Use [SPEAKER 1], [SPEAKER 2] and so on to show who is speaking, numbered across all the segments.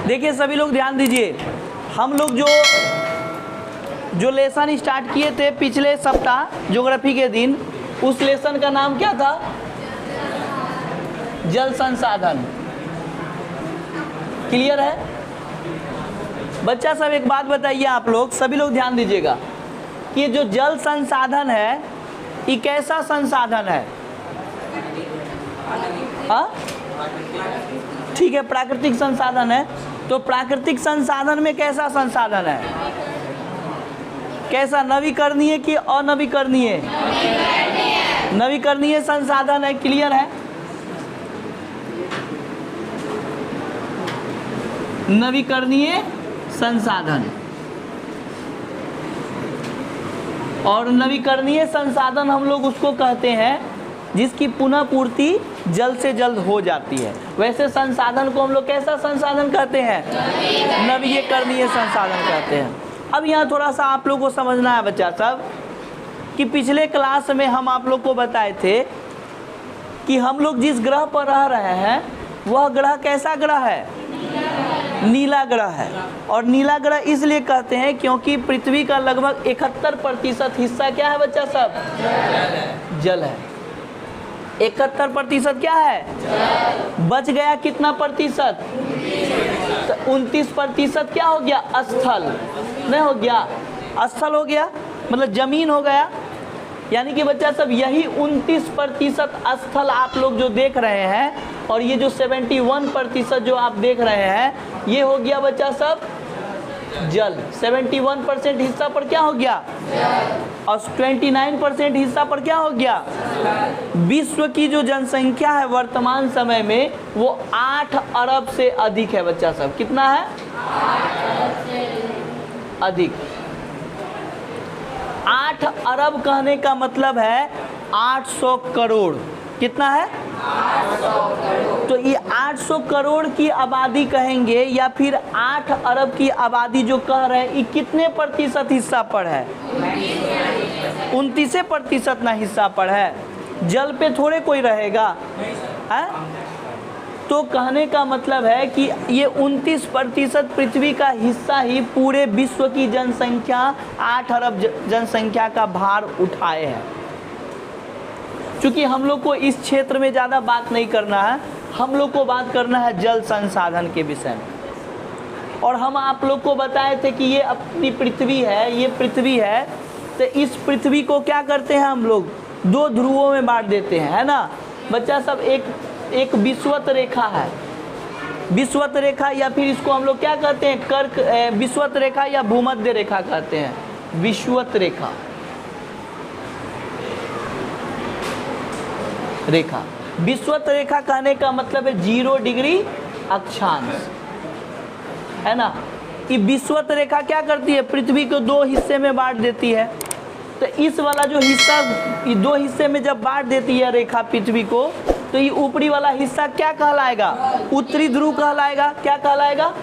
[SPEAKER 1] देखिए सभी लोग ध्यान दीजिए, हम लोग जो लेसन स्टार्ट किए थे पिछले सप्ताह ज्योग्राफी के दिन, उस लेसन का नाम क्या था? जल संसाधन। क्लियर है बच्चा सब? एक बात बताइए आप लोग, सभी लोग ध्यान दीजिएगा कि ये जो जल संसाधन है ये कैसा संसाधन है? हाँ ठीक है, प्राकृतिक संसाधन है। तो प्राकृतिक संसाधन में कैसा संसाधन है? कैसा? नवीकरणीय कि अनवीकरणीय? नवीकरणीय संसाधन है। क्लियर है? नवीकरणीय संसाधन। और नवीकरणीय संसाधन हम लोग उसको कहते हैं जिसकी पुनः पूर्ति जल्द से जल्द हो जाती है। वैसे संसाधन को हम लोग कैसा संसाधन कहते हैं? नवीकरणीय संसाधन कहते हैं। अब यहाँ थोड़ा सा आप लोग को समझना है बच्चा सब कि पिछले क्लास में हम आप लोग को बताए थे कि हम लोग जिस ग्रह पर रह रहे हैं वह ग्रह कैसा ग्रह है? नीला ग्रह है। और नीला ग्रह इसलिए कहते हैं क्योंकि पृथ्वी का लगभग 71% हिस्सा क्या है बच्चा सब? जल है। 71% क्या है? बच गया कितना प्रतिशत? तो 29% क्या हो गया? स्थल। नहीं हो गया? स्थल हो गया, मतलब जमीन हो गया। यानी कि बच्चा सब यही 29% स्थल आप लोग जो देख रहे हैं, और ये जो 71% जो आप देख रहे हैं, ये हो गया बच्चा सब जल। 71% हिस्सा पर क्या हो गया? और 29% हिस्सा पर क्या हो गया? विश्व की जो जनसंख्या है वर्तमान समय में वो 8 अरब से अधिक है बच्चा सब। कितना है? 8 अरब से अधिक। 8 अरब कहने का मतलब है 800 करोड़। कितना है? 800 करोड़। तो ये 800 करोड़ की आबादी कहेंगे या फिर 8 अरब की आबादी जो कह रहे हैं, ये कितने प्रतिशत हिस्सा पर है? 29% ना हिस्सा पर है। जल पे थोड़े कोई रहेगा है? तो कहने का मतलब है कि ये 29% पृथ्वी का हिस्सा ही पूरे विश्व की जनसंख्या 8 अरब जनसंख्या का भार उठाए हैं। क्योंकि हम लोग को इस क्षेत्र में ज़्यादा बात नहीं करना है, हम लोग को बात करना है जल संसाधन के विषय में। और हम आप लोग को बताए थे कि ये अपनी पृथ्वी है, ये पृथ्वी है। तो इस पृथ्वी को क्या करते हैं हम लोग? 2 ध्रुवों में बांट देते हैं, है ना बच्चा सब? एक विषुवत रेखा है, विषुवत रेखा, या फिर इसको हम लोग क्या कहते हैं? कर्क विषुवत रेखा या भूमध्य रेखा कहते हैं। विषुवत रेखा विषुवत रेखा कहने का मतलब है 0 डिग्री अक्षांश, है ना। ये विषुवत रेखा क्या करती है? पृथ्वी को 2 हिस्से में बांट देती है। तो इस वाला जो हिस्सा, ये 2 हिस्से में जब बांट देती है रेखा पृथ्वी को, तो ये ऊपरी वाला हिस्सा क्या कहलाएगा? उत्तरी ध्रुव कहलाएगा। क्या कहलाएगा?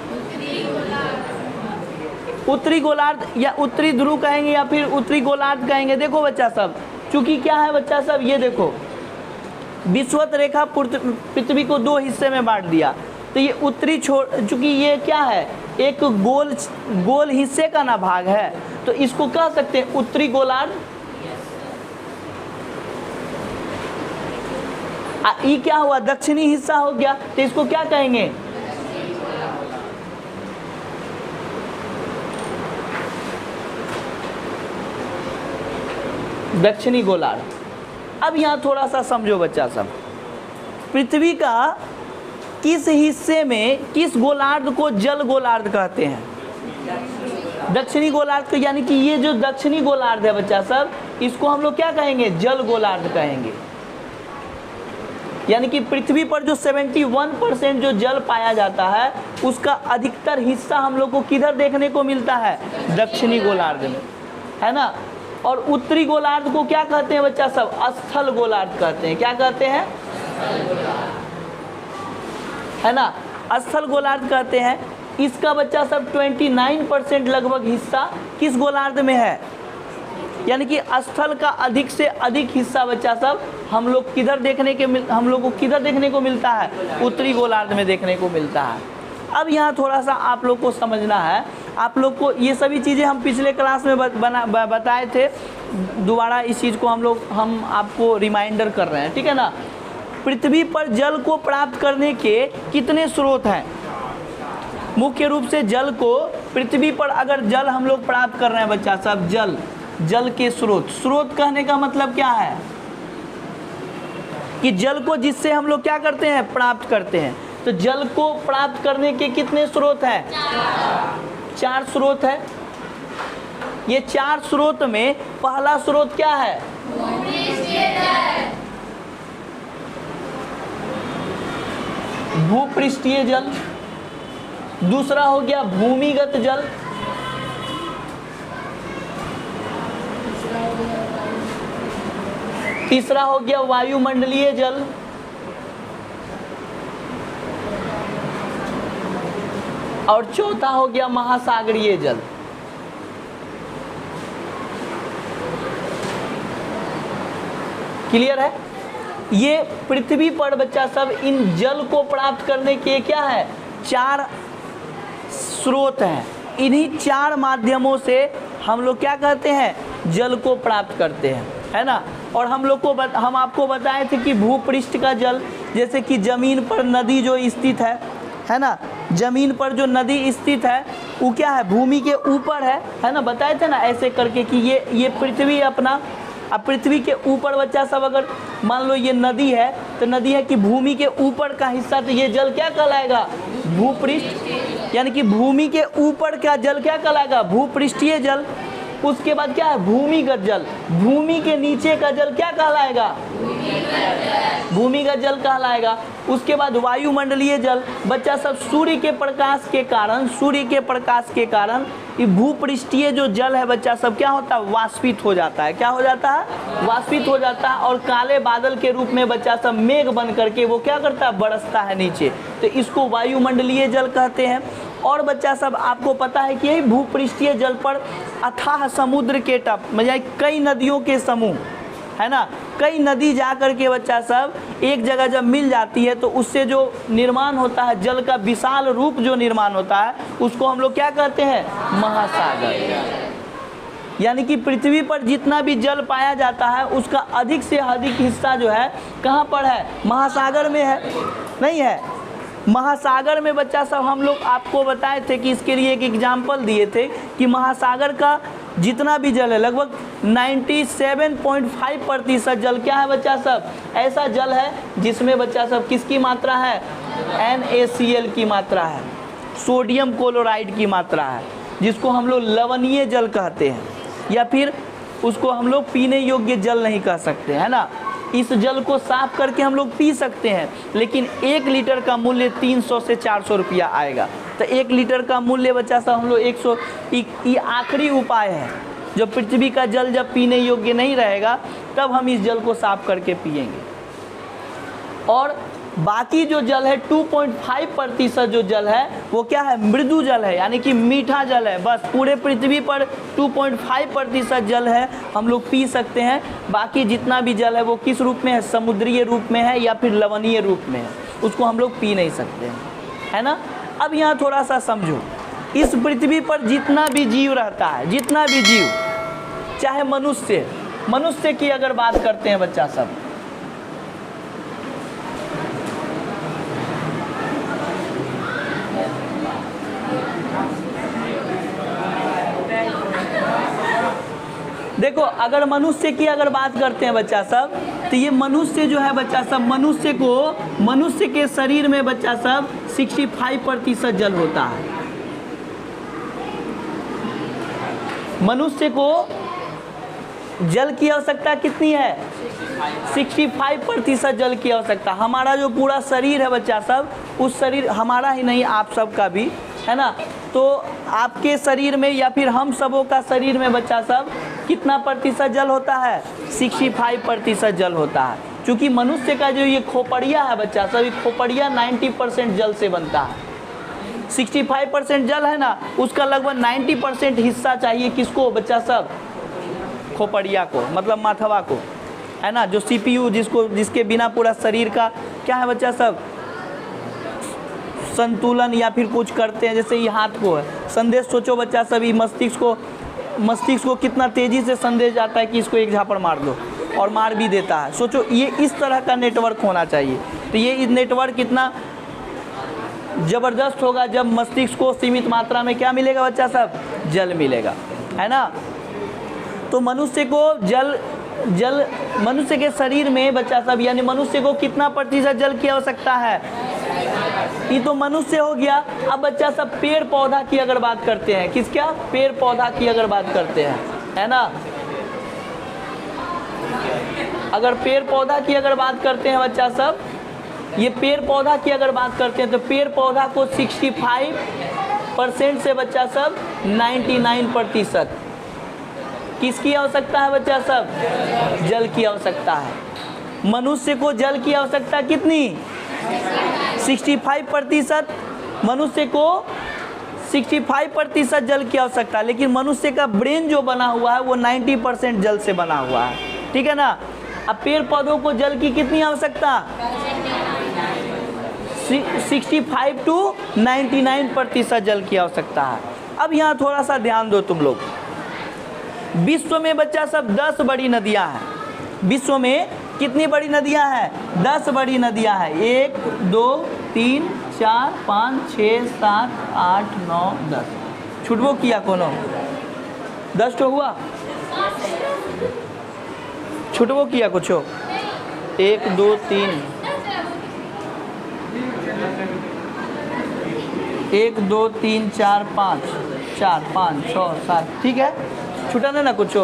[SPEAKER 1] उत्तरी गोलार्ध, या उत्तरी ध्रुव कहेंगे या फिर उत्तरी गोलार्ध कहेंगे। देखो बच्चा सब, चूंकि क्या है बच्चा सब, ये देखो विषुवत रेखा पृथ्वी को 2 हिस्से में बांट दिया। तो ये उत्तरी चूंकि ये क्या है? एक गोल हिस्से का ना भाग है, तो इसको कह सकते हैं उत्तरी गोलार्ध। ये क्या हुआ? दक्षिणी हिस्सा हो गया। तो इसको क्या कहेंगे? दक्षिणी गोलार्ध। अब यहाँ थोड़ा सा समझो बच्चा सब, पृथ्वी का किस हिस्से में, किस गोलार्ध को जल गोलार्ध कहते हैं? दक्षिणी गोलार्ध को। यानी कि ये जो दक्षिणी गोलार्ध है बच्चा सब, इसको हम लोग क्या कहेंगे? जल गोलार्ध कहेंगे। यानी कि पृथ्वी पर जो 71% जो जल पाया जाता है, उसका अधिकतर हिस्सा हम लोग को किधर देखने को मिलता है? दक्षिणी गोलार्ध में, है ना। और उत्तरी गोलार्ध को क्या कहते हैं बच्चा सब? स्थल गोलार्ध कहते हैं। क्या कहते हैं? है ना, स्थल गोलार्ध कहते हैं। इसका बच्चा सब 29% लगभग हिस्सा किस गोलार्ध में है? यानी कि स्थल का अधिक से अधिक हिस्सा बच्चा सब हम लोग को किधर देखने को मिलता है? उत्तरी गोलार्ध में देखने को मिलता है। अब यहाँ थोड़ा सा आप लोग को समझना है, आप लोग को ये सभी चीज़ें हम पिछले क्लास में बताए थे, दोबारा इस चीज़ को हम आपको रिमाइंडर कर रहे हैं, ठीक है ना। पृथ्वी पर जल को प्राप्त करने के कितने स्रोत हैं? मुख्य रूप से जल को पृथ्वी पर अगर जल हम लोग प्राप्त कर रहे हैं बच्चा सब, जल के स्रोत कहने का मतलब क्या है कि जल को जिससे हम लोग क्या करते हैं, प्राप्त करते हैं। तो जल को प्राप्त करने के कितने स्रोत हैं? 4 स्रोत है। ये 4 स्रोत में पहला स्रोत क्या है? भूपृष्ठीय जल। दूसरा हो गया भूमिगत जल। तीसरा हो गया वायुमंडलीय जल। और चौथा हो गया महासागरीय जल। क्लियर है? ये पृथ्वी पर बच्चा सब इन जल को प्राप्त करने के क्या है? 4 स्रोत हैं। इन्हीं 4 माध्यमों से हम लोग क्या करते हैं? जल को प्राप्त करते हैं, है ना। और हम आपको बताए थे कि भूपृष्ठ का जल, जैसे कि जमीन पर नदी जो स्थित है ना, जमीन पर जो नदी स्थित है वो क्या है? भूमि के ऊपर है ना। बताए थे ना ऐसे करके कि ये पृथ्वी अपना, अब पृथ्वी के ऊपर बच्चा सब अगर मान लो ये नदी है, तो नदी है कि भूमि के ऊपर का हिस्सा, तो ये जल क्या कहलाएगा? भूपृष्ठ। यानी कि भूमि के ऊपर का जल क्या कहलाएगा? भूपृष्ठीय जल। उसके बाद क्या है? भूमिगत जल। भूमि के नीचे का जल क्या कहलाएगा? भूमिगत जल कहलाएगा। उसके बाद वायुमंडलीय जल। बच्चा सब सूर्य के प्रकाश के कारण ये भूपृष्ठीय जो जल है बच्चा सब क्या होता है? वाष्पित हो जाता है। क्या हो जाता है? वाष्पित हो जाता है। और काले बादल के रूप में बच्चा सब मेघ बन करके वो क्या करता है? बरसता है नीचे। तो इसको वायुमंडलीय जल कहते हैं। और बच्चा सब आपको पता है कि यही भूपृष्ठीय जल पर अथाह समुद्र के तट, मतलब कई नदियों के समूह, है ना, कई नदी जा कर के बच्चा सब एक जगह जब मिल जाती है तो उससे जो निर्माण होता है, जल का विशाल रूप जो निर्माण होता है, उसको हम लोग क्या कहते हैं? महासागर। यानी कि पृथ्वी पर जितना भी जल पाया जाता है उसका अधिक से अधिक हिस्सा जो है कहाँ पर है? महासागर में है, नहीं है? महासागर में बच्चा सब हम लोग आपको बताए थे कि इसके लिए एक एग्जाम्पल दिए थे कि महासागर का जितना भी जल है लगभग 97.5% जल क्या है बच्चा सब? ऐसा जल है जिसमें बच्चा सब किसकी मात्रा है? NaCl की मात्रा है, सोडियम क्लोराइड की मात्रा है, जिसको हम लोग लवणीय जल कहते हैं, या फिर उसको हम लोग पीने योग्य जल नहीं कह सकते, है ना। इस जल को साफ करके हम लोग पी सकते हैं, लेकिन 1 लीटर का मूल्य 300 से 400 रुपया आएगा। तो 1 लीटर का मूल्य बच्चा सा हम लोग 100, ये आखिरी उपाय है। जब पृथ्वी का जल जब पीने योग्य नहीं रहेगा तब हम इस जल को साफ करके पिएंगे। और बाकी जो जल है 2.5% जो जल है वो क्या है? मृदु जल है, यानी कि मीठा जल है। बस पूरे पृथ्वी पर 2.5% जल है, हम लोग पी सकते हैं। बाकी जितना भी जल है वो किस रूप में है? समुद्रीय रूप में है या फिर लवणीय रूप में है, उसको हम लोग पी नहीं सकते हैं, है ना। अब यहाँ थोड़ा सा समझो, इस पृथ्वी पर जितना भी जीव रहता है, जितना भी जीव, चाहे मनुष्य की अगर बात करते हैं बच्चा सब, देखो अगर मनुष्य की अगर बात करते हैं बच्चा सब, तो ये मनुष्य जो है बच्चा सब, मनुष्य के शरीर में बच्चा सब 65% जल होता है। मनुष्य को जल की आवश्यकता कितनी है? 65% जल की आवश्यकता। हमारा जो पूरा शरीर है बच्चा सब, उस शरीर हमारा ही नहीं आप सबका भी, है ना। तो आपके शरीर में या फिर हम सबों का शरीर में बच्चा सब कितना प्रतिशत जल होता है? 65% जल होता है। क्योंकि मनुष्य का जो ये खोपड़िया है बच्चा सब, ये खोपड़िया 90% जल से बनता है। 65% जल है ना, उसका लगभग 90% हिस्सा चाहिए किसको बच्चा सब? खोपड़िया को, मतलब माथवा को, है ना, जो CPU जिसके बिना पूरा शरीर का क्या है बच्चा सब? संतुलन या फिर कुछ करते हैं, जैसे ये हाथ को है संदेश, सोचो बच्चा सभी मस्तिष्क को कितना तेज़ी से संदेश जाता है कि इसको एक झापड़ मार दो, और मार भी देता है। सोचो ये इस तरह का नेटवर्क होना चाहिए। तो ये नेटवर्क कितना ज़बरदस्त होगा जब मस्तिष्क को सीमित मात्रा में क्या मिलेगा बच्चा सब, जल मिलेगा, है ना। तो मनुष्य को जल मनुष्य के शरीर में बच्चा सब, यानी मनुष्य को कितना प्रतिशत जल की आवश्यकता है, ये तो मनुष्य हो गया। अब बच्चा सब पेड़ पौधा की अगर बात करते हैं, किसका, पेड़ पौधा की अगर बात करते हैं, है ना, अगर पेड़ पौधा की अगर बात करते हैं बच्चा सब, ये पेड़ पौधा की अगर बात करते हैं तो पेड़ पौधा को 65% से बच्चा सब 99% किसकी आवश्यकता है बच्चा सब, जल की आवश्यकता है। मनुष्य को जल की आवश्यकता कितनी, 65%। मनुष्य को 65% जल की आवश्यकता है, लेकिन मनुष्य का ब्रेन जो बना हुआ है वो 90% जल से बना हुआ है, ठीक है ना। अब पेड़ पौधों को जल की कितनी आवश्यकता, 65 to 99% जल की आवश्यकता है। अब यहाँ थोड़ा सा ध्यान दो तुम लोग, विश्व में बच्चा सब 10 बड़ी नदियाँ हैं। विश्व में कितनी बड़ी नदियाँ हैं, 10 बड़ी नदियाँ हैं। 1 2 3 4 5 6 7 8 9 10, छुटबो किया कोनो, 10 तो हुआ, छुटबो किया कुछ, 1 2 3 1 2 3 4 5 4 5 6 7, ठीक है, छुटा ना कुछ,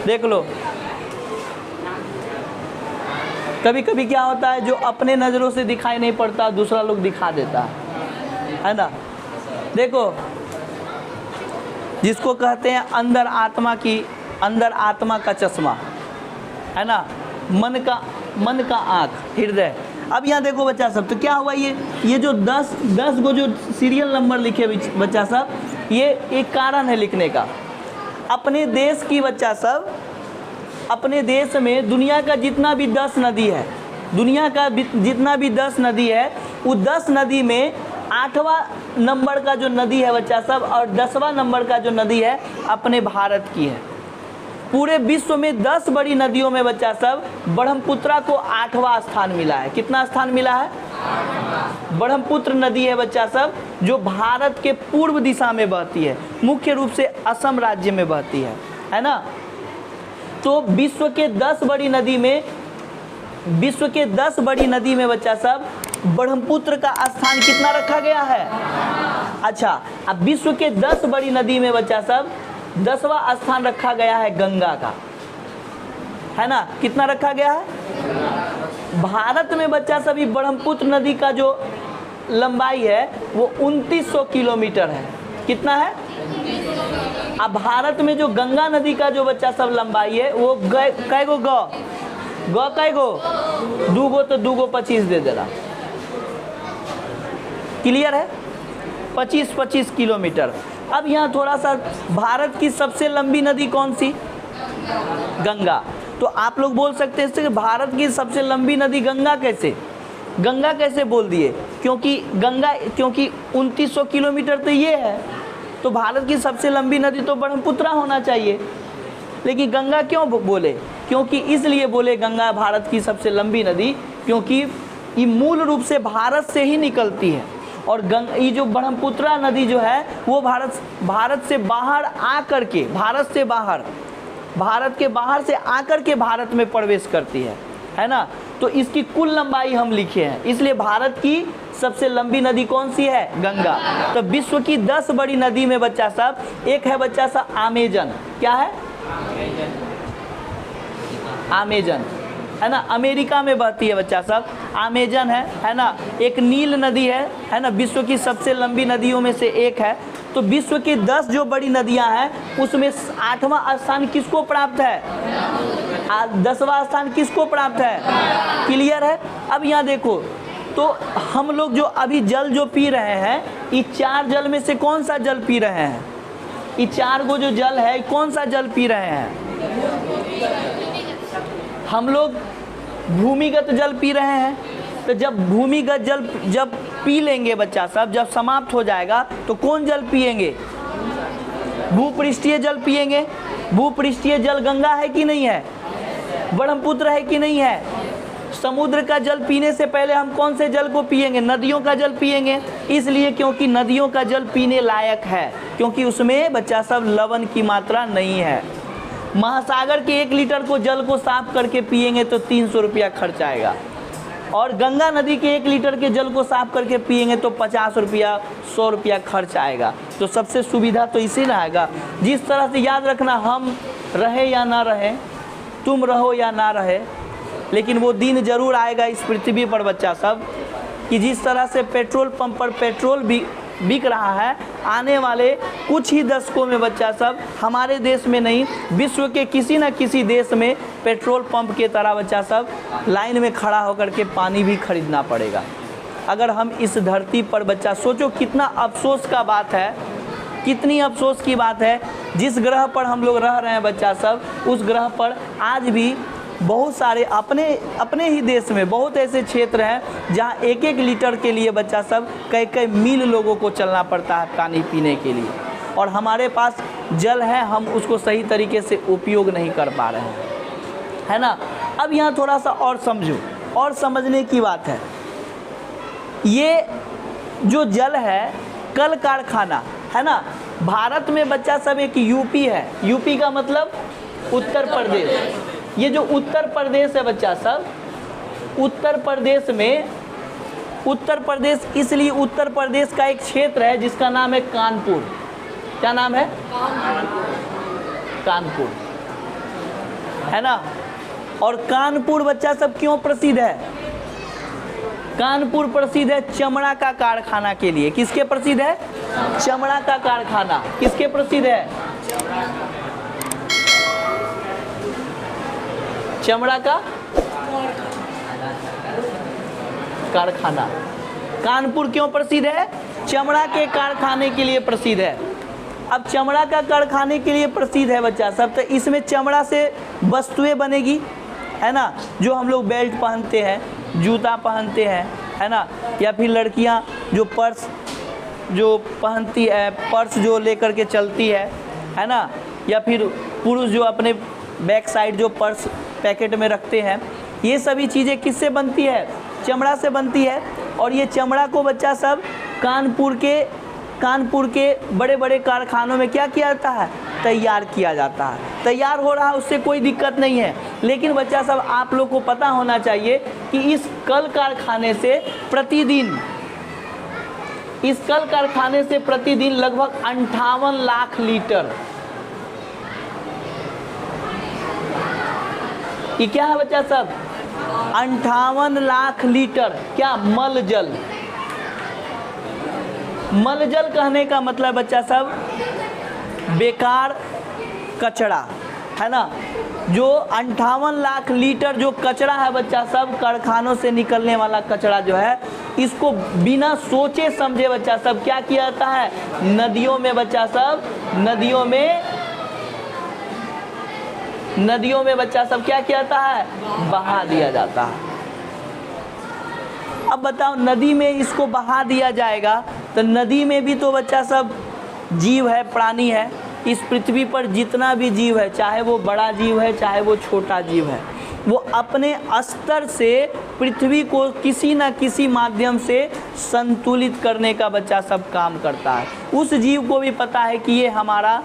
[SPEAKER 1] देख लो। कभी कभी क्या होता है, जो अपने नज़रों से दिखाई नहीं पड़ता दूसरा लोग दिखा देता है ना। देखो, जिसको कहते हैं अंदर आत्मा का चश्मा, है ना, मन का आँख, हृदय। अब यहाँ देखो बच्चा सब, तो क्या हुआ, ये जो 10 को जो सीरियल नंबर लिखे बच्चा सब, ये एक कारण है लिखने का। अपने देश की बच्चा सब, अपने देश में दुनिया का जितना भी 10 नदी है, दुनिया का जितना भी 10 नदी है, वो 10 नदी में 8वां नंबर का जो नदी है बच्चा सब, और 10वां नंबर का जो नदी है अपने भारत की है। पूरे विश्व में 10 बड़ी नदियों में बच्चा सब ब्रह्मपुत्रा को 8वां स्थान मिला है। कितना स्थान मिला है, ब्रह्मपुत्र नदी है बच्चा सब, जो भारत के पूर्व दिशा में बहती है, मुख्य रूप से असम राज्य में बहती है ना। तो विश्व के 10 बड़ी नदी में बच्चा सब ब्रह्मपुत्र का स्थान कितना रखा गया है। अच्छा, अब विश्व के 10 बड़ी नदी में बच्चा सब 10वां स्थान रखा गया है गंगा का, है ना। कितना रखा गया है, भारत में बच्चा सभी ब्रह्मपुत्र नदी का जो लंबाई है वो 2900 किलोमीटर है। कितना है, अब भारत में जो गंगा नदी का जो बच्चा सब लंबाई है वो कै गो कै गो, 2 गो, तो 2 गो 25 दे देना, क्लियर है, 25 किलोमीटर। अब यहाँ थोड़ा सा, भारत की सबसे लंबी नदी कौन सी, गंगा। तो आप लोग बोल सकते हैं कि भारत की सबसे लंबी नदी गंगा कैसे बोल दिए, क्योंकि 2900 किलोमीटर तो ये है, तो भारत की सबसे लंबी नदी तो ब्रह्मपुत्रा होना चाहिए, लेकिन गंगा क्यों बोले, क्योंकि इसलिए बोले गंगा भारत की सबसे लंबी नदी, क्योंकि ये मूल रूप से भारत से ही निकलती है। और ये जो ब्रह्मपुत्रा नदी जो है वो भारत से बाहर आकर के, भारत के बाहर से आकर के भारत में प्रवेश करती है ना। तो इसकी कुल लंबाई हम लिखे हैं, इसलिए भारत की सबसे लंबी नदी कौन सी है, गंगा। तो विश्व की 10 बड़ी नदी में बच्चा साहब एक है बच्चा साहब अमेजन। क्या है, अमेजन, है ना, अमेरिका में बहती है बच्चा साहब, अमेजन है ना। एक नील नदी है ना, विश्व की सबसे लंबी नदियों में से एक है। तो विश्व की 10 जो बड़ी नदियां हैं उसमें 8वां स्थान किसको प्राप्त है, 10वां स्थान किसको प्राप्त है, क्लियर है। अब यहाँ देखो, तो हम लोग जो अभी जल जो पी रहे हैं, ये 4 जल में से कौन सा जल पी रहे हैं, ये 4 गो जो जल है कौन सा जल पी रहे हैं, हम लोग भूमिगत जल पी रहे हैं, तो जब भूमिगत जल जब पी लेंगे बच्चा सब, जब समाप्त हो जाएगा तो कौन जल पिएंगे? भूपृष्ठीय जल पिएंगे। भूपृष्ठीय जल गंगा है कि नहीं है? ब्रह्मपुत्र है कि नहीं है? समुद्र का जल पीने से पहले हम कौन से जल को पिएंगे? नदियों का जल पिएंगे। इसलिए क्योंकि नदियों का जल पीने लायक है, क्योंकि उसमें बच्चा सब लवण की मात्रा नहीं है। महासागर के 1 लीटर को जल को साफ करके पिएंगे तो 300 रुपया खर्च आएगा, और गंगा नदी के 1 लीटर के जल को साफ करके पिएंगे तो 50 रुपया 100 रुपया खर्च आएगा। तो सबसे सुविधा तो इसी ना आएगा। जिस तरह से याद रखना, हम रहे या ना रहे, तुम रहो या ना रहे, लेकिन वो दिन जरूर आएगा इस पृथ्वी पर बच्चा सब कि जिस तरह से पेट्रोल पंप पर पेट्रोल बिक रहा है, आने वाले कुछ ही दशकों में बच्चा सब हमारे देश में नहीं, विश्व के किसी न किसी देश में पेट्रोल पंप के तरह बच्चा सब लाइन में खड़ा होकर के पानी भी खरीदना पड़ेगा। अगर हम इस धरती पर बच्चा सोचो, कितना अफसोस का बात है, कितनी अफसोस की बात है। जिस ग्रह पर हम लोग रह रहे हैं बच्चा सब, उस ग्रह पर आज भी बहुत सारे अपने ही देश में बहुत ऐसे क्षेत्र हैं जहां 1-1 लीटर के लिए बच्चा सब कई मील लोगों को चलना पड़ता है पानी पीने के लिए, और हमारे पास जल है, हम उसको सही तरीके से उपयोग नहीं कर पा रहे हैं, है ना। अब यहाँ थोड़ा सा और समझो, और समझने की बात है। ये जो जल है, कल कारखाना है ना, भारत में बच्चा सब एक यूपी है। यूपी का मतलब उत्तर प्रदेश। ये जो उत्तर प्रदेश है बच्चा सब, उत्तर प्रदेश में, उत्तर प्रदेश इसलिए उत्तर प्रदेश का एक क्षेत्र है जिसका नाम है कानपुर। क्या नाम है? कानपुर, है ना। और कानपुर बच्चा सब क्यों प्रसिद्ध है? कानपुर प्रसिद्ध है चमड़ा का कारखाना के लिए। किसके प्रसिद्ध है? चमड़ा का कारखाना। किसके प्रसिद्ध है? चमड़ा का कारखाना। कानपुर क्यों प्रसिद्ध है? चमड़ा के कारखाने के लिए प्रसिद्ध है। अब चमड़ा का कारखाने के लिए प्रसिद्ध है बच्चा सब, तो इसमें चमड़ा से वस्तुएं बनेगी, है ना, जो हम लोग बेल्ट पहनते हैं, जूता पहनते हैं, है ना, या फिर लड़कियां जो पर्स जो पहनती है, पर्स जो लेकर के चलती है ना, या फिर पुरुष जो अपने बैक साइड जो पर्स पैकेट में रखते हैं, ये सभी चीज़ें किससे बनती है? चमड़ा से बनती है। और ये चमड़ा को बच्चा सब कानपुर के बड़े बड़े कारखानों में क्या किया जाता है? तैयार किया जाता है। तैयार हो रहा है, उससे कोई दिक्कत नहीं है, लेकिन बच्चा सब आप लोग को पता होना चाहिए कि इस कल कारखाने से प्रतिदिन लगभग 58 लाख लीटर, ये क्या है बच्चा सब? 58 लाख लीटर क्या? मल जल। मल जल कहने का मतलब बच्चा सब बेकार कचरा, है ना। जो 58 लाख लीटर जो कचरा है बच्चा सब, कारखानों से निकलने वाला कचरा जो है, इसको बिना सोचे समझे बच्चा सब क्या किया जाता है? नदियों में बच्चा सब, नदियों में बच्चा सब क्या किया जाता है? बहा दिया जाता है। अब बताओ, नदी में इसको बहा दिया जाएगा तो नदी में भी तो बच्चा सब जीव है, प्राणी है। इस पृथ्वी पर जितना भी जीव है, चाहे वो बड़ा जीव है चाहे वो छोटा जीव है, वो अपने स्तर से पृथ्वी को किसी न किसी माध्यम से संतुलित करने का बच्चा सब काम करता है। उस जीव को भी पता है कि ये हमारा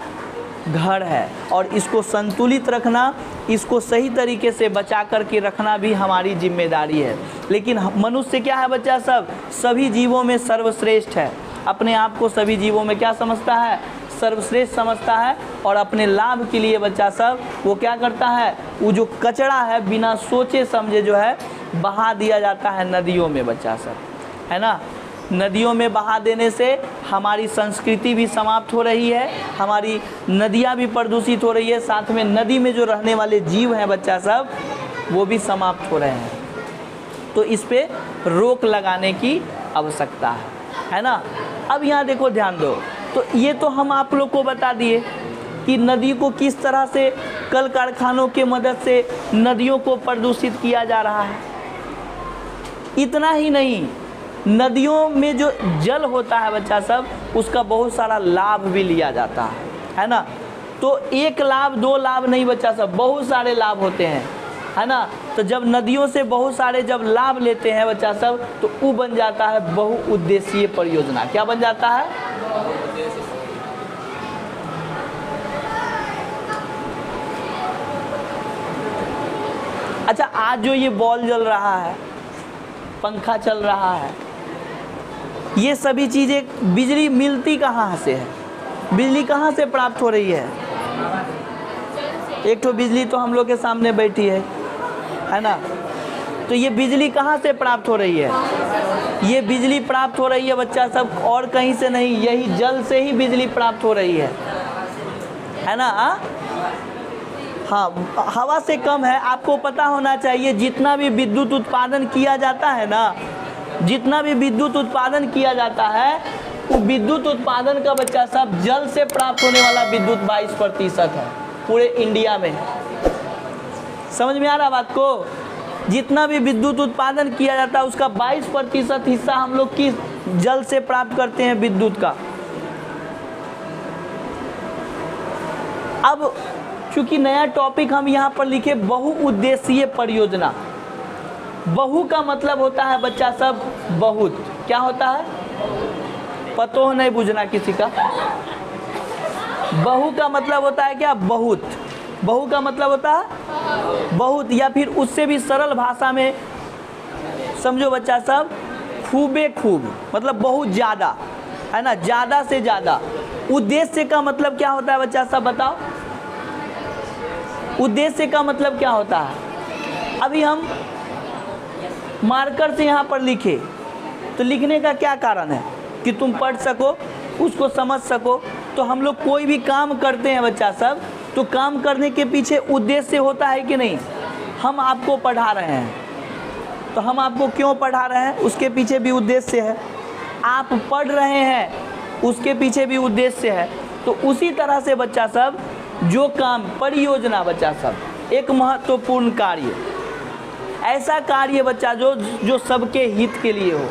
[SPEAKER 1] घर है और इसको संतुलित रखना, इसको सही तरीके से बचा करके रखना भी हमारी जिम्मेदारी है। लेकिन मनुष्य क्या है बच्चा सब? सभी जीवों में सर्वश्रेष्ठ है। अपने आप को सभी जीवों में क्या समझता है? सर्वश्रेष्ठ समझता है। और अपने लाभ के लिए बच्चा सब वो क्या करता है? वो जो कचरा है बिना सोचे समझे जो है बहा दिया जाता है नदियों में बच्चा सब, है ना। नदियों में बहा देने से हमारी संस्कृति भी समाप्त हो रही है, हमारी नदियाँ भी प्रदूषित हो रही है, साथ में नदी में जो रहने वाले जीव हैं बच्चा सब वो भी समाप्त हो रहे हैं। तो इस पे रोक लगाने की आवश्यकता है ना। अब यहाँ देखो, ध्यान दो, तो ये तो हम आप लोग को बता दिए कि नदी को किस तरह से कल कारखानों के मदद से नदियों को प्रदूषित किया जा रहा है। इतना ही नहीं, नदियों में जो जल होता है बच्चा सब, उसका बहुत सारा लाभ भी लिया जाता है ना। तो एक लाभ दो लाभ नहीं बच्चा सब, बहुत सारे लाभ होते हैं, है ना। तो जब नदियों से बहुत सारे जब लाभ लेते हैं बच्चा सब, तो वो बन जाता है बहुउद्देशीय परियोजना। क्या बन जाता है? अच्छा, आज जो ये बॉल जल रहा है, पंखा चल रहा है, ये सभी चीज़ें, बिजली मिलती कहाँ से है? बिजली कहाँ से प्राप्त हो रही है? एक तो बिजली तो हम लोग के सामने बैठी है ना। तो ये बिजली कहाँ से प्राप्त हो रही है? ये बिजली प्राप्त हो रही है बच्चा सब और कहीं से नहीं, यही जल से ही बिजली प्राप्त हो रही है ना। हाँ, हवा से कम है। आपको पता होना चाहिए, जितना भी विद्युत उत्पादन किया जाता है ना, जितना भी विद्युत उत्पादन किया जाता है, वो विद्युत उत्पादन का बच्चा सब जल से प्राप्त होने वाला विद्युत 22% है पूरे इंडिया में। समझ में आ रहा बात को? जितना भी विद्युत उत्पादन किया जाता है उसका 22% हिस्सा हम लोग किस जल से प्राप्त करते हैं, विद्युत का। अब चूंकि नया टॉपिक हम यहाँ पर लिखे, बहुउद्देशीय परियोजना। बहु का मतलब होता है बच्चा सब बहुत। क्या होता है? पतो नहीं बुझना किसी का। बहु का मतलब होता है क्या? बहुत। बहु का मतलब होता है बहुत, या फिर उससे भी सरल भाषा में समझो बच्चा सब, खूबे खूब, मतलब बहुत ज़्यादा, है ना, ज़्यादा से ज़्यादा। उद्देश्य का मतलब क्या होता है बच्चा सब बताओ? उद्देश्य का मतलब क्या होता है? अभी हम मार्कर से यहाँ पर लिखे, तो लिखने का क्या कारण है? कि तुम पढ़ सको, उसको समझ सको। तो हम लोग कोई भी काम करते हैं बच्चा सब, तो काम करने के पीछे उद्देश्य होता है कि नहीं? हम आपको पढ़ा रहे हैं, तो हम आपको क्यों पढ़ा रहे हैं, उसके पीछे भी उद्देश्य है। आप पढ़ रहे हैं, उसके पीछे भी उद्देश्य है। तो उसी तरह से बच्चा सब, जो काम, परियोजना बच्चा सब एक महत्वपूर्ण कार्य, ऐसा कार्य बच्चा जो सबके हित के लिए हो,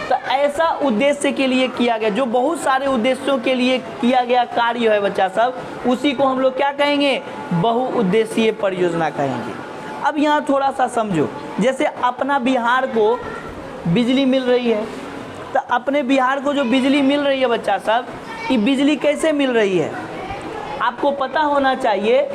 [SPEAKER 1] तो ऐसा उद्देश्य के लिए किया गया, जो बहुत सारे उद्देश्यों के लिए किया गया कार्य है बच्चा सब, उसी को हम लोग क्या कहेंगे? बहुउद्देशीय परियोजना कहेंगे। अब यहाँ थोड़ा सा समझो, जैसे अपना बिहार को बिजली मिल रही है, तो अपने बिहार को जो बिजली मिल रही है बच्चा सब, ये बिजली कैसे मिल रही है? आपको पता होना चाहिए।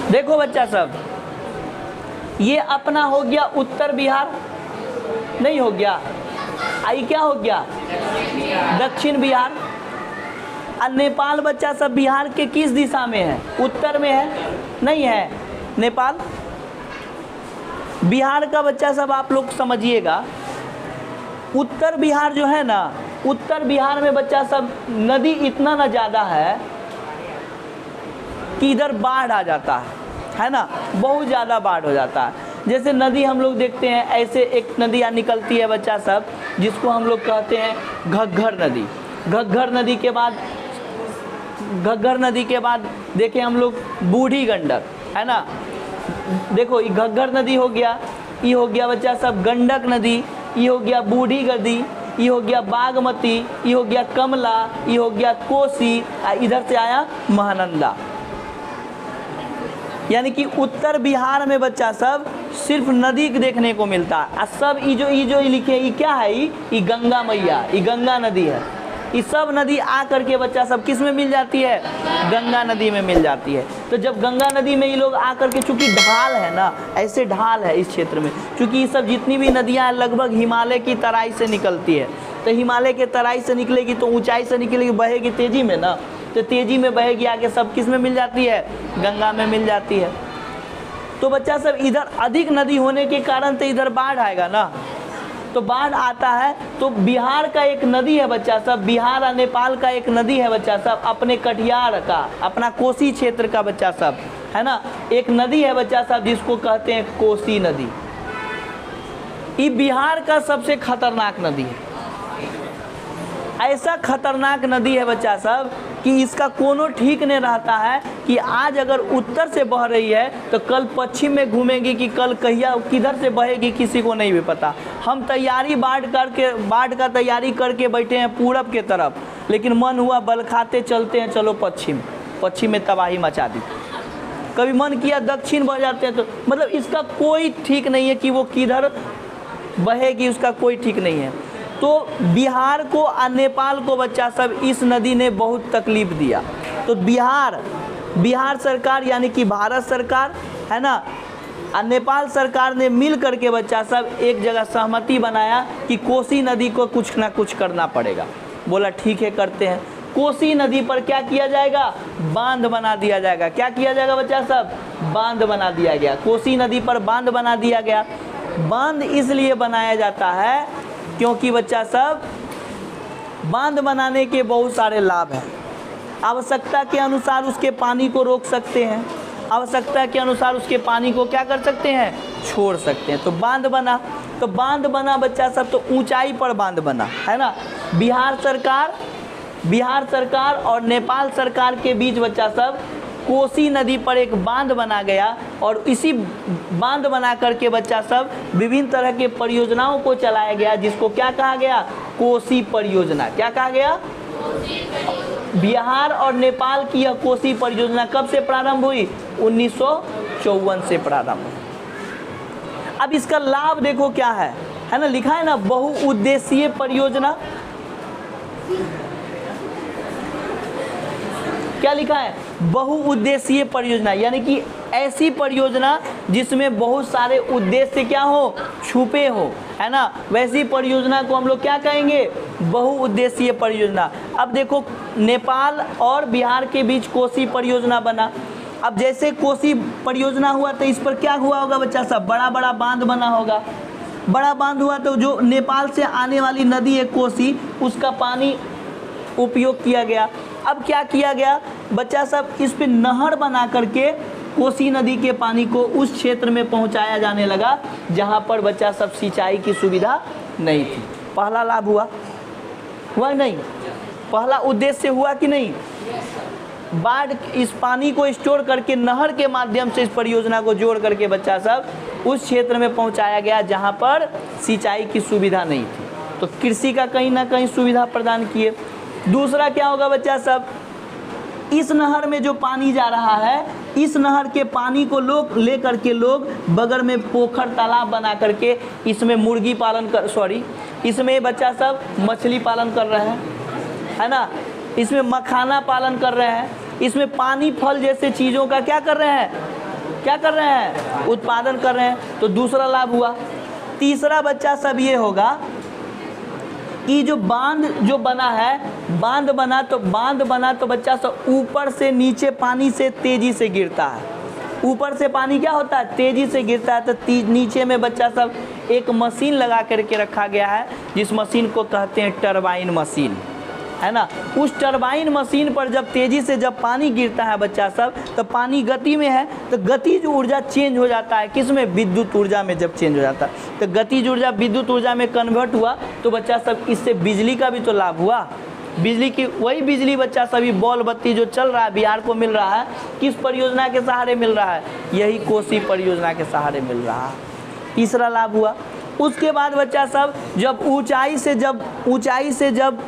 [SPEAKER 1] देखो बच्चा सब, ये अपना हो गया उत्तर बिहार, नहीं हो गया? आई क्या हो गया? दक्षिण बिहार। और नेपाल बच्चा सब बिहार के किस दिशा में है? उत्तर में है? नहीं है नेपाल। बिहार का बच्चा सब आप लोग समझिएगा, उत्तर बिहार जो है ना, उत्तर बिहार में बच्चा सब नदी इतना ना ज़्यादा है कि इधर बाढ़ आ जाता है ना, बहुत ज़्यादा बाढ़ हो जाता है। जैसे नदी हम लोग देखते हैं, ऐसे एक नदी निकलती है बच्चा सब, जिसको हम लोग कहते हैं घग्घर नदी। घग्घर नदी के बाद देखें हम लोग बूढ़ी गंडक, है ना। देखो ये घग्घर नदी हो गया, ये हो गया बच्चा सब गंडक नदी, ये हो गया बूढ़ी नदी, ये हो गया बागमती, ये हो गया कमला, ये हो गया कोसी, इधर से आया महानंदा। यानी कि उत्तर बिहार में बच्चा सब सिर्फ नदी देखने को मिलता है। सब ये जो लिखे, ये क्या है? ये गंगा मैया, ये गंगा नदी है। ये सब नदी आ करके बच्चा सब किस में मिल जाती है? गंगा नदी में मिल जाती है। तो जब गंगा नदी में ये लोग आ करके, चूँकि ढाल है ना, ऐसे ढाल है इस क्षेत्र में, चूँकि ये सब जितनी भी नदियाँ लगभग हिमालय की तराई से निकलती है, तो हिमालय के तराई से निकलेगी तो ऊंचाई से निकलेगी, बहेगी तेजी में ना, तो तेजी में बहेगी आगे, सब किस में मिल जाती है? गंगा में मिल जाती है। तो बच्चा सब इधर अधिक नदी होने के कारण तो इधर बाढ़ आएगा ना। तो बाढ़ आता है तो बिहार का एक नदी है बच्चा सब, बिहार और नेपाल का एक नदी है बच्चा सब, अपने कटिहार का, अपना कोसी क्षेत्र का बच्चा सब, है ना, एक नदी है बच्चा सब जिसको कहते हैं कोसी नदी। ये बिहार का सबसे खतरनाक नदी है। ऐसा खतरनाक नदी है बच्चा सब कि इसका कोनो ठीक नहीं रहता है कि आज अगर उत्तर से बह रही है तो कल पश्चिम में घूमेगी कि कल कहिया किधर से बहेगी किसी को नहीं भी पता। हम तैयारी बाढ़ का तैयारी करके बैठे हैं पूरब के तरफ, लेकिन मन हुआ बल खाते चलते हैं चलो पश्चिम में तबाही मचा दी। कभी मन किया दक्षिण बह जाते हैं, तो मतलब इसका कोई ठीक नहीं है कि वो किधर बहेगी, उसका कोई ठीक नहीं है। तो बिहार को और नेपाल को बच्चा सब इस नदी ने बहुत तकलीफ दिया। तो बिहार सरकार यानी कि भारत सरकार, है ना, और नेपाल सरकार ने मिल करके बच्चा सब एक जगह सहमति बनाया कि कोसी नदी को कुछ ना कुछ करना पड़ेगा। बोला ठीक है करते हैं। कोसी नदी पर क्या किया जाएगा? बांध बना दिया जाएगा। क्या किया जाएगा बच्चा सब? बांध बना दिया गया। कोसी नदी पर बांध बना दिया गया। बांध इसलिए बनाया जाता है क्योंकि बच्चा सब बांध बनाने के बहुत सारे लाभ हैं। आवश्यकता के अनुसार उसके पानी को रोक सकते हैं, आवश्यकता के अनुसार उसके पानी को क्या कर सकते हैं? छोड़ सकते हैं। तो बांध बना, तो बांध बना बच्चा सब, तो ऊंचाई पर बांध बना, है ना। बिहार सरकार और नेपाल सरकार के बीच बच्चा सब कोसी नदी पर एक बांध बना गया और इसी बांध बना करके बच्चा सब विभिन्न तरह के परियोजनाओं को चलाया गया, जिसको क्या कहा गया? कोसी परियोजना। क्या कहा गया? बिहार और नेपाल की यह कोसी परियोजना कब से प्रारंभ हुई? 1954 से प्रारंभ हुई। अब इसका लाभ देखो क्या है ना, लिखा है ना बहुउद्देशीय परियोजना। क्या लिखा है? बहुउद्देशीय परियोजना, यानी कि ऐसी परियोजना जिसमें बहुत सारे उद्देश्य क्या हो? छुपे हो, है ना। वैसी परियोजना को हम लोग क्या कहेंगे? बहुउद्देशीय परियोजना। अब देखो नेपाल और बिहार के बीच कोसी परियोजना बना। अब जैसे कोसी परियोजना हुआ तो इस पर क्या हुआ होगा बच्चा सब? बड़ा बड़ा बांध बना होगा। बड़ा बांध हुआ तो जो नेपाल से आने वाली नदी है कोसी, उसका पानी उपयोग किया गया। अब क्या किया गया बच्चा सब? इस पे नहर बना करके कोसी नदी के पानी को उस क्षेत्र में पहुंचाया जाने लगा जहां पर बच्चा सब सिंचाई की सुविधा नहीं थी। पहला लाभ हुआ नहीं? पहला उद्देश्य हुआ कि नहीं? बाढ़ इस पानी को स्टोर करके नहर के माध्यम से इस परियोजना को जोड़ करके बच्चा सब उस क्षेत्र में पहुंचाया गया जहां पर सिंचाई की सुविधा नहीं थी। तो कृषि का कहीं ना कहीं सुविधा प्रदान किए। दूसरा क्या होगा बच्चा सब? इस नहर में जो पानी जा रहा है, इस नहर के पानी को लोग ले करके लोग बगल में पोखर तालाब बना करके इसमें मुर्गी पालन इसमें बच्चा सब मछली पालन कर रहे हैं, है ना। इसमें मखाना पालन कर रहे हैं, इसमें पानी फल जैसे चीज़ों का क्या कर रहे हैं? उत्पादन कर रहे हैं। तो दूसरा लाभ हुआ। तीसरा बच्चा सब ये होगा कि जो बांध बना तो बच्चा सब ऊपर से नीचे पानी से तेजी से गिरता है। ऊपर से पानी क्या होता है? तेजी से गिरता है। तो नीचे में बच्चा सब एक मशीन लगा करके रखा गया है, जिस मशीन को कहते हैं टरबाइन मशीन, है ना। उस टरबाइन मशीन पर जब तेजी से जब पानी गिरता है बच्चा सब, तो पानी गति में है, तो गतिज ऊर्जा चेंज हो जाता है। किस में? विद्युत ऊर्जा में जब चेंज हो जाता है तो गतिज ऊर्जा विद्युत ऊर्जा में कन्वर्ट हुआ। तो बच्चा सब इससे बिजली का भी तो लाभ हुआ। बिजली की वही बिजली बच्चा सभी बॉल बत्ती जो चल रहा है बिहार को मिल रहा है, किस परियोजना के सहारे मिल रहा है? यही कोसी परियोजना के सहारे मिल रहा है। तीसरा लाभ हुआ। उसके बाद बच्चा सब जब ऊंचाई से जब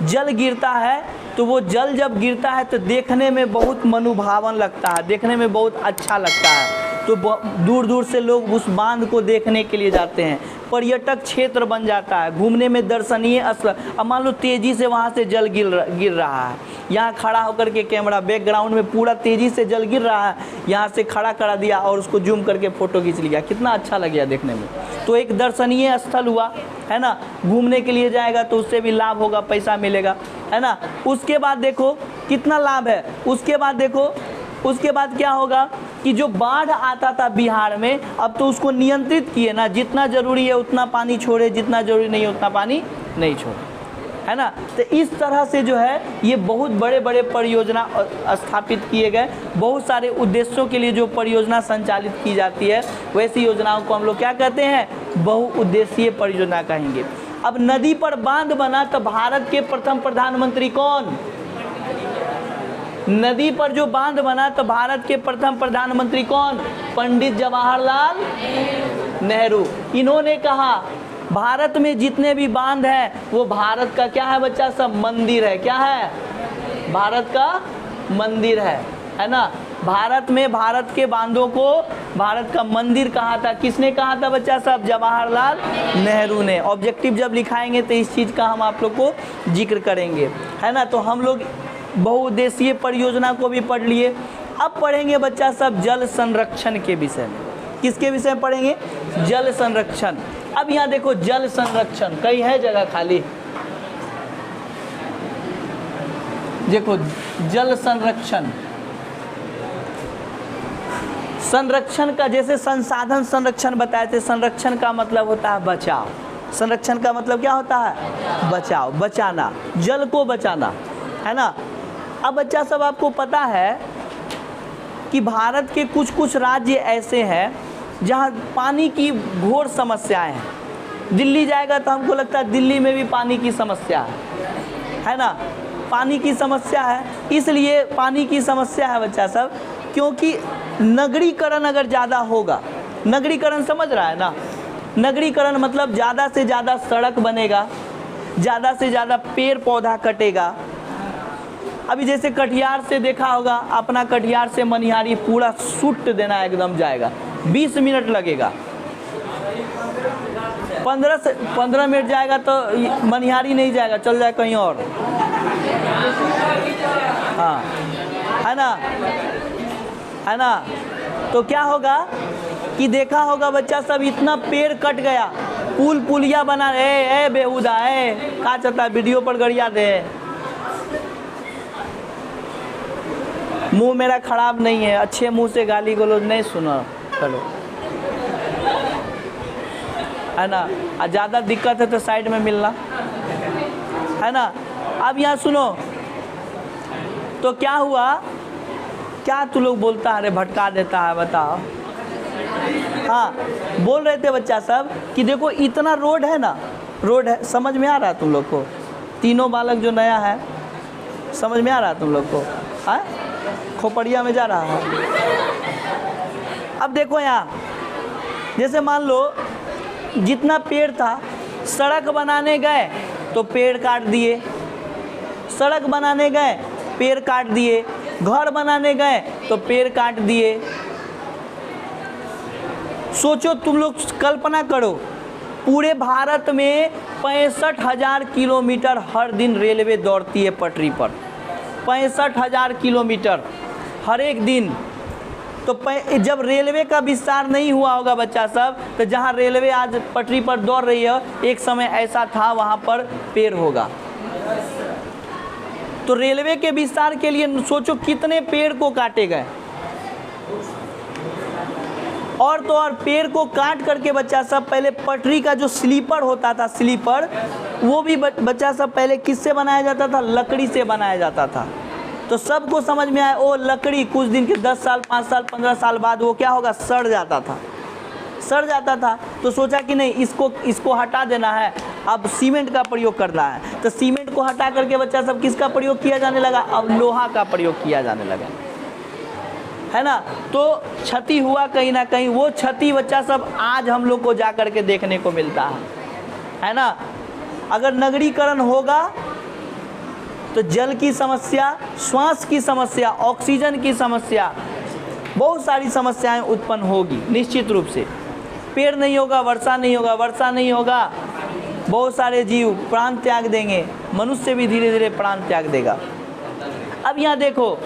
[SPEAKER 1] जल गिरता है, तो वो जल जब गिरता है तो देखने में बहुत मनोभावन लगता है, देखने में बहुत अच्छा लगता है। तो दूर दूर से लोग उस बांध को देखने के लिए जाते हैं। पर्यटक क्षेत्र बन जाता है, घूमने में दर्शनीय स्थल। अब मान लो तेज़ी से वहाँ से जल गिर रहा है, यहाँ खड़ा होकर के कैमरा बैकग्राउंड में पूरा तेज़ी से जल गिर रहा है, यहाँ से खड़ा करा दिया और उसको जूम करके फ़ोटो खींच लिया, कितना अच्छा लग गया देखने में। तो एक दर्शनीय स्थल हुआ, है ना। घूमने के लिए जाएगा तो उससे भी लाभ होगा, पैसा मिलेगा, है ना। उसके बाद देखो कितना लाभ है। उसके बाद देखो उसके बाद क्या होगा कि जो बाढ़ आता था बिहार में, अब तो उसको नियंत्रित किए ना, जितना ज़रूरी है उतना पानी छोड़े, जितना ज़रूरी नहीं है उतना पानी नहीं छोड़े, है ना। तो इस तरह से जो है ये बहुत बड़े बड़े परियोजना स्थापित किए गए। बहुत सारे उद्देश्यों के लिए जो परियोजना संचालित की जाती है वैसी योजनाओं को हम लोग क्या कहते हैं, बहुउद्देशीय परियोजना कहेंगे। अब नदी पर बांध बना तो भारत के प्रथम प्रधानमंत्री कौन? नदी पर जो बांध बना तो भारत के प्रथम प्रधानमंत्री कौन? पंडित जवाहरलाल नेहरू। इन्होंने कहा भारत में जितने भी बांध हैं वो भारत का क्या है बच्चा सब? मंदिर है। क्या है? भारत का मंदिर है ना। भारत में भारत के बांधों को भारत का मंदिर कहा था। किसने कहा था बच्चा सब? जवाहरलाल नेहरू ने। ऑब्जेक्टिव जब लिखाएंगे तो इस चीज़ का हम आप लोग को जिक्र करेंगे, है ना। तो हम लोग बहुउद्देशीय परियोजना को भी पढ़ लिए। अब पढ़ेंगे बच्चा सब जल संरक्षण के विषय में। किसके विषय में पढ़ेंगे? जल संरक्षण। अब यहाँ देखो जल संरक्षण कहीं है जगह खाली? देखो जल संरक्षण, संरक्षण का जैसे संसाधन संरक्षण बताए थे, संरक्षण का मतलब होता है बचाव। संरक्षण का मतलब क्या होता है? बचाव, बचाना, जल को बचाना, है ना। अब बच्चा सब आपको पता है कि भारत के कुछ कुछ राज्य ऐसे हैं जहाँ पानी की घोर समस्याएं हैं। दिल्ली जाएगा तो हमको लगता है दिल्ली में भी पानी की समस्या है ना। पानी की समस्या है, इसलिए पानी की समस्या है बच्चा सब क्योंकि नगरीकरण अगर ज़्यादा होगा, नगरीकरण समझ रहा है ना, नगरीकरण मतलब ज़्यादा से ज़्यादा सड़क बनेगा, ज़्यादा से ज़्यादा पेड़ पौधा कटेगा। अभी जैसे कटिहार से देखा होगा, अपना कटिहार से मनिहारी पूरा सूट देना एकदम जाएगा, 20 मिनट लगेगा। 15 मिनट जाएगा तो मनिहारी नहीं जाएगा, चल जाए कहीं और, हाँ, है ना, है ना। तो क्या होगा कि देखा होगा बच्चा सब इतना पेड़ कट गया, पुल पुलिया बना रहे, बेहुदा है का चलता है, वीडियो पर गड़िया दे। मुंह मेरा खराब नहीं है, अच्छे मुंह से गाली गलौज नहीं सुनो चलो, है ना। ज़्यादा दिक्कत है तो साइड में मिलना, है ना। अब यहाँ सुनो, तो क्या हुआ, क्या तू लोग बोलता है, अरे भटका देता है, बताओ। हाँ, बोल रहे थे बच्चा सब कि देखो इतना रोड है ना, रोड है, समझ में आ रहा है तुम लोग को? तीनों बालक जो नया है, समझ में आ रहा है तुम लोग को? हाँ, खोपड़िया में जा रहा है। अब देखो यहाँ, जैसे मान लो जितना पेड़ था, सड़क बनाने गए तो पेड़ काट दिए, सड़क बनाने गए पेड़ काट दिए, घर बनाने गए तो पेड़ काट दिए। सोचो तुम लोग, कल्पना करो, पूरे भारत में 65,000 किलोमीटर हर दिन रेलवे दौड़ती है पटरी पर, 65,000 किलोमीटर हर एक दिन। तो जब रेलवे का विस्तार नहीं हुआ होगा बच्चा सब, तो जहाँ रेलवे आज पटरी पर दौड़ रही है, एक समय ऐसा था वहाँ पर पेड़ होगा। तो रेलवे के विस्तार के लिए सोचो कितने पेड़ को काटे गए, और तो और पेड़ को काट करके बच्चा सब पहले पटरी का जो स्लीपर होता था, स्लीपर, वो भी बच्चा सब पहले किससे बनाया जाता था? लकड़ी से बनाया जाता था। तो सबको समझ में आया, वो लकड़ी कुछ दिन के 10 साल 5 साल 15 साल बाद वो क्या होगा? सड़ जाता था, सड़ जाता था। तो सोचा कि नहीं, इसको हटा देना है, अब सीमेंट का प्रयोग करना है। तो सीमेंट को हटा करके बच्चा सब किसका प्रयोग किया जाने लगा? अब लोहा का प्रयोग किया जाने लगा, है ना। तो क्षति हुआ कहीं ना कहीं, वो क्षति बच्चा सब आज हम लोग को जा करके देखने को मिलता है ना। अगर नगरीकरण होगा तो जल की समस्या, श्वास की समस्या, ऑक्सीजन की समस्या, बहुत सारी समस्याएं उत्पन्न होगी निश्चित रूप से। पेड़ नहीं होगा, वर्षा नहीं होगा, वर्षा नहीं होगा, बहुत सारे जीव प्राण त्याग देंगे, मनुष्य भी धीरे धीरे प्राण त्याग देगा। अब यहाँ देखो,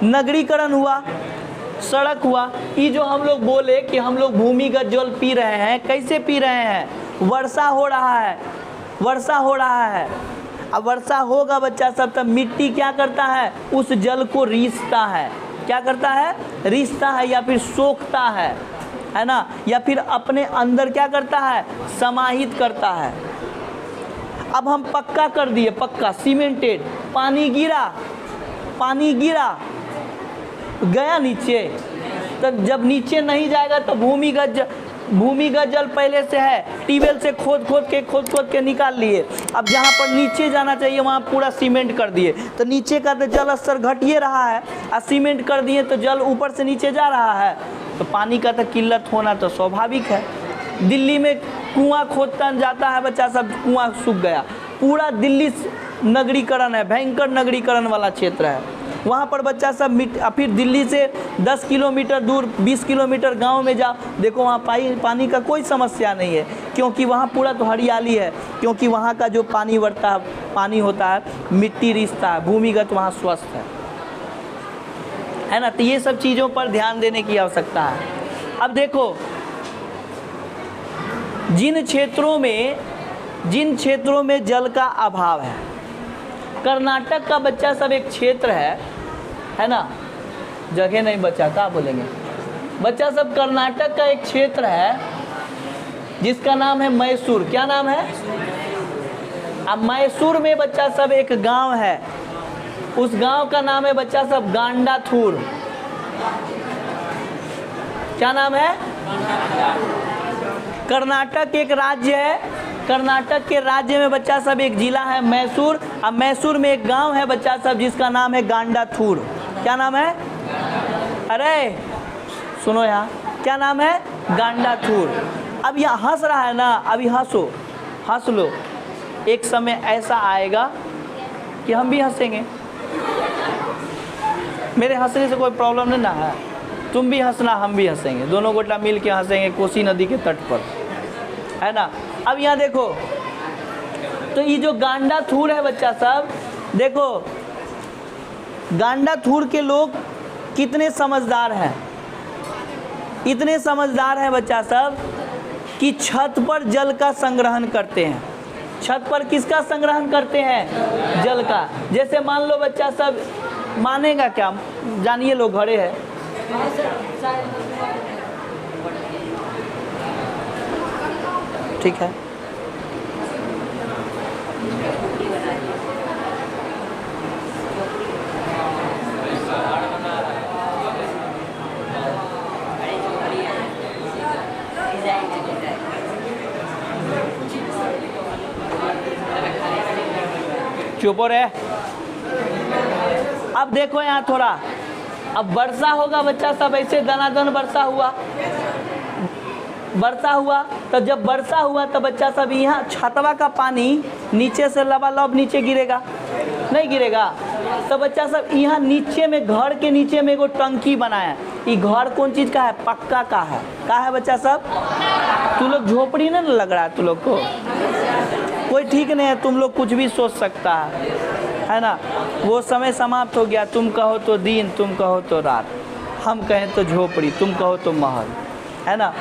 [SPEAKER 1] नगरीकरण हुआ, सड़क हुआ, ये जो हम लोग बोले कि हम लोग भूमिगत जल पी रहे हैं, कैसे पी रहे हैं? वर्षा हो रहा है, वर्षा हो रहा है। अब वर्षा होगा बच्चा सब, तब मिट्टी क्या करता है? उस जल को रीसता है, क्या करता है, रिश्ता है या फिर सोखता है ना, या फिर अपने अंदर क्या करता है, समाहित करता है। अब हम पक्का कर दिए, पक्का सीमेंटेड, पानी गिरा गया नीचे, तो जब नीचे नहीं जाएगा तो भूमिगत जल पहले से है, ट्यूबवेल से खोद के निकाल लिए। अब जहाँ पर नीचे जाना चाहिए वहाँ पूरा सीमेंट कर दिए, तो नीचे का तो जल स्तर घट ही रहा है, और सीमेंट कर दिए तो जल ऊपर से नीचे जा रहा है, तो पानी का तो किल्लत होना तो स्वाभाविक है। दिल्ली में कुआं खोदता जाता है बच्चा सब, कुआं सूख गया, पूरा दिल्ली नगरीकरण है, भयंकर नगरीकरण वाला क्षेत्र है, वहाँ पर बच्चा सब फिर दिल्ली से 10 किलोमीटर दूर 20 किलोमीटर गांव में जाओ, देखो वहाँ पानी का कोई समस्या नहीं है, क्योंकि वहाँ पूरा तो हरियाली है, क्योंकि वहाँ का जो पानी होता है मिट्टी रिश्ता है, भूमिगत वहाँ स्वस्थ है ना। तो ये सब चीज़ों पर ध्यान देने की आवश्यकता है। अब देखो जिन क्षेत्रों में जल का अभाव है, कर्नाटक का बच्चा सब एक क्षेत्र है ना, जगह नहीं बचा, क्या बोलेंगे बच्चा सब, कर्नाटक का एक क्षेत्र है जिसका नाम है मैसूर। क्या नाम है? अब मैसूर में बच्चा सब एक गांव है, उस गांव का नाम है बच्चा सब गांडाथूर। क्या नाम है? कर्नाटक एक राज्य है, कर्नाटक के राज्य में बच्चा सब एक जिला है मैसूर। अब मैसूर में एक गांव है बच्चा सब जिसका नाम है गांडाथूर। क्या नाम है? अरे सुनो यहाँ, क्या नाम है? गांडाथूर। अब यहाँ हंस रहा है ना, अभी हंस लो, एक समय ऐसा आएगा कि हम भी हंसेंगे। मेरे हंसने से कोई प्रॉब्लम नहीं ना है, तुम भी हंसना हम भी हंसेंगे, दोनों गोटा मिल के हंसेंगे कोसी नदी के तट पर, है ना। अब यहाँ देखो, तो ये जो गांडाथूर है बच्चा सब, देखो गांडाथूर के लोग कितने समझदार हैं, इतने समझदार हैं बच्चा सब कि छत पर जल का संग्रहण करते हैं। छत पर किसका संग्रहण करते हैं? जल का। जैसे मान लो बच्चा सब, मानेगा क्या, जानिए लोग घरे है, ठीक है, चुप रहे। अब देखो यहाँ थोड़ा, अब वर्षा होगा बच्चा सब, ऐसे दनादन वर्षा हुआ, तो जब वर्षा हुआ तो बच्चा सब यहाँ छतवा का पानी नीचे से लबालब नीचे गिरेगा, नहीं गिरेगा? तो बच्चा सब यहाँ नीचे में, घर के नीचे में एगो टंकी बनाया। ये घर कौन चीज़ का है? पक्का का है। का है बच्चा सब? तू लोग झोपड़ी ना लग रहा है तू लोग को, कोई ठीक नहीं है, तुम लोग कुछ भी सोच सकता है ना। वो समय समाप्त हो गया, तुम कहो तो दिन, तुम कहो तो रात, हम कहें तो झोपड़ी, तुम कहो तो महल, है ना।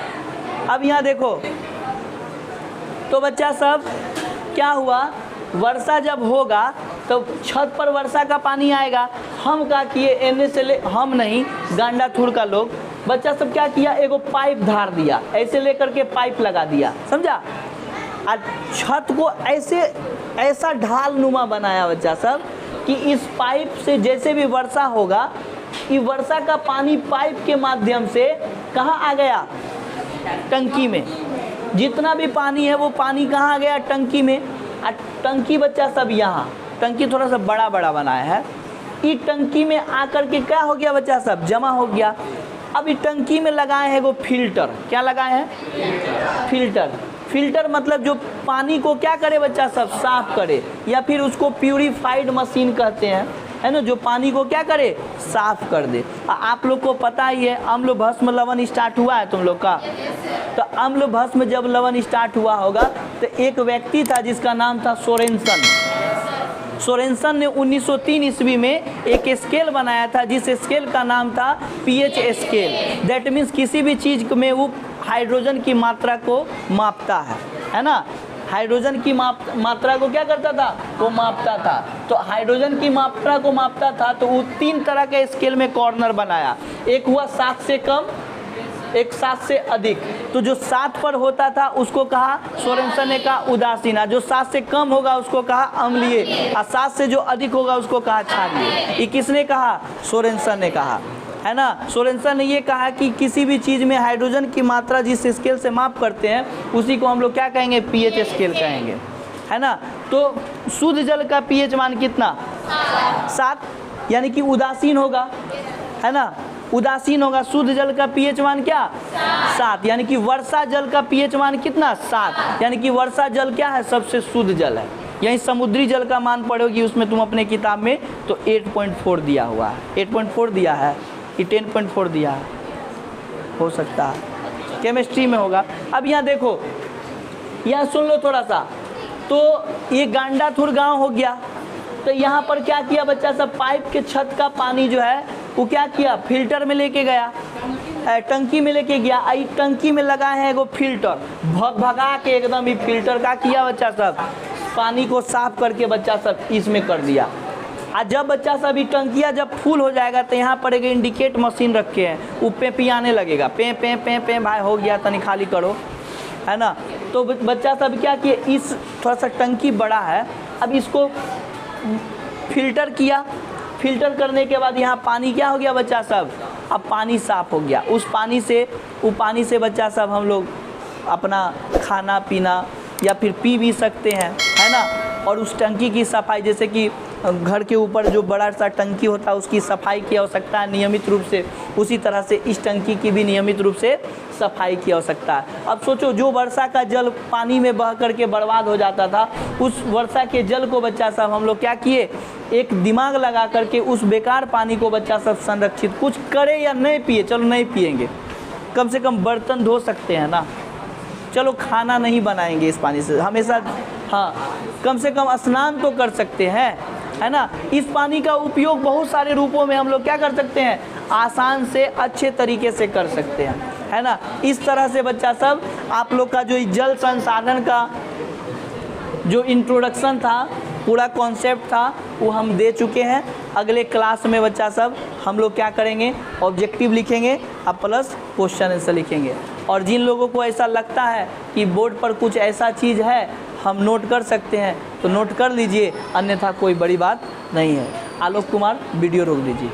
[SPEAKER 1] अब यहाँ देखो, तो बच्चा सब क्या हुआ, वर्षा जब होगा तो छत पर वर्षा का पानी आएगा। हम क्या किए, एने से ले, हम नहीं, गांडाथूर का लोग, बच्चा सब क्या किया, एगो पाइप धार दिया, ऐसे लेकर के पाइप लगा दिया, समझा। और छत को ऐसा ढाल नुमा बनाया बच्चा सब कि इस पाइप से जैसे भी वर्षा होगा, ये वर्षा का पानी पाइप के माध्यम से कहाँ आ गया? टंकी में। जितना भी पानी है वो पानी कहाँ आ गया? टंकी में। और टंकी बच्चा सब यहाँ, टंकी थोड़ा सा बड़ा बनाया है, ये टंकी में आकर के क्या हो गया बच्चा सब? जमा हो गया। अब इस टंकी में लगाए हैं वो फिल्टर। क्या लगाए हैं? फिल्टर मतलब जो पानी को क्या करे बच्चा सब? साफ करे, या फिर उसको प्यूरिफाइड मशीन कहते हैं, है ना, जो पानी को क्या करे? साफ कर दे। आप लोग को पता ही है, अम्ल भस्म लवण स्टार्ट हुआ है तुम लोग का, तो अम्ल भस्म जब लवण स्टार्ट हुआ होगा तो एक व्यक्ति था जिसका नाम था सोरेनसन ने 1903 ईस्वी में एक स्केल बनाया था, जिस स्केल का नाम था पीएच स्केल। दैट मीन्स किसी भी चीज़ में वो हाइड्रोजन की मात्रा को मापता है ना, हाइड्रोजन की मात्रा को क्या करता था? वो मापता था। तो हाइड्रोजन की मात्रा को मापता था तो वो 3 तरह के स्केल में कॉर्नर बनाया। एक हुआ 7 से कम, एक 7 से अधिक। तो जो 7 पर होता था उसको कहा सोरेनसन ने कहा उदासीन, जो 7 से कम होगा उसको कहा अम्लीय, और 7 से जो अधिक होगा उसको कहा क्षारीय। ये किसने कहा? सोरेनसन ने कहा, है ना। सोरेनसन ने ये कहा कि किसी भी चीज़ में हाइड्रोजन की मात्रा जिस स्केल से माप करते हैं उसी को हम लोग क्या कहेंगे? पीएच स्केल कहेंगे, है ना। तो शुद्ध जल का पीएच मान कितना? 7, यानी कि उदासीन होगा, है ना, उदासीन होगा। शुद्ध जल का पीएच मान क्या? 7, यानी कि वर्षा जल का पीएच मान कितना? 7, यानी कि वर्षा जल क्या है? सबसे शुद्ध जल है। यही समुद्री जल का मान पढ़ोगी उसमें तुम अपने किताब में तो 8.4 दिया हुआ है, 8.4 दिया है कि 10.4 दिया है, हो सकता है केमिस्ट्री में होगा। अब यहाँ देखो, यहाँ सुन लो थोड़ा सा। तो ये गांडाथुर गांव हो गया, तो यहाँ पर क्या किया बच्चा सब? पाइप के छत का पानी जो है वो क्या किया? फिल्टर में लेके गया, टंकी में लेके गया। आई टंकी में लगा है एगो फिल्टर, भगा के एकदम ही फिल्टर का किया बच्चा सब, पानी को साफ करके बच्चा सब इसमें कर दिया। आज जब बच्चा सब ये टंकिया जब फुल हो जाएगा तो यहाँ पर एक इंडिकेट मशीन रखे हैं, वो पे पियाने लगेगा, पे पे पे पे भाई हो गया तनी खाली करो, है ना। तो बच्चा सब क्या किए? इस थोड़ा सा टंकी बड़ा है, अब इसको फिल्टर किया। फिल्टर करने के बाद यहाँ पानी क्या हो गया बच्चा सब? अब पानी साफ हो गया। उस पानी से, वो पानी से बच्चा सब हम लोग अपना खाना पीना या फिर पी भी सकते हैं, है ना। और उस टंकी की सफाई, जैसे कि घर के ऊपर जो बड़ा सा टंकी होता है उसकी सफाई की आवश्यकता है नियमित रूप से, उसी तरह से इस टंकी की भी नियमित रूप से सफाई की आवश्यकता है। अब सोचो, जो वर्षा का जल पानी में बह करके बर्बाद हो जाता था, उस वर्षा के जल को बच्चा सब हम लोग क्या किए? एक दिमाग लगा करके उस बेकार पानी को बच्चा सब संरक्षित कुछ करे या नहीं पिए, चलो नहीं पिएंगे, कम से कम बर्तन धो सकते हैं ना, चलो खाना नहीं बनाएंगे इस पानी से हमेशा, हाँ कम से कम स्नान तो कर सकते हैं, है ना। इस पानी का उपयोग बहुत सारे रूपों में हम लोग क्या कर सकते हैं? आसान से अच्छे तरीके से कर सकते हैं, है ना। इस तरह से बच्चा सब आप लोग का जो जल संसाधन का जो इंट्रोडक्शन था, पूरा कॉन्सेप्ट था, वो हम दे चुके हैं। अगले क्लास में बच्चा सब हम लोग क्या करेंगे? ऑब्जेक्टिव लिखेंगे और प्लस क्वेश्चन आंसर लिखेंगे। और जिन लोगों को ऐसा लगता है कि बोर्ड पर कुछ ऐसा चीज़ है हम नोट कर सकते हैं तो नोट कर लीजिए, अन्यथा कोई बड़ी बात नहीं है। आलोक कुमार, वीडियो रोक दीजिए।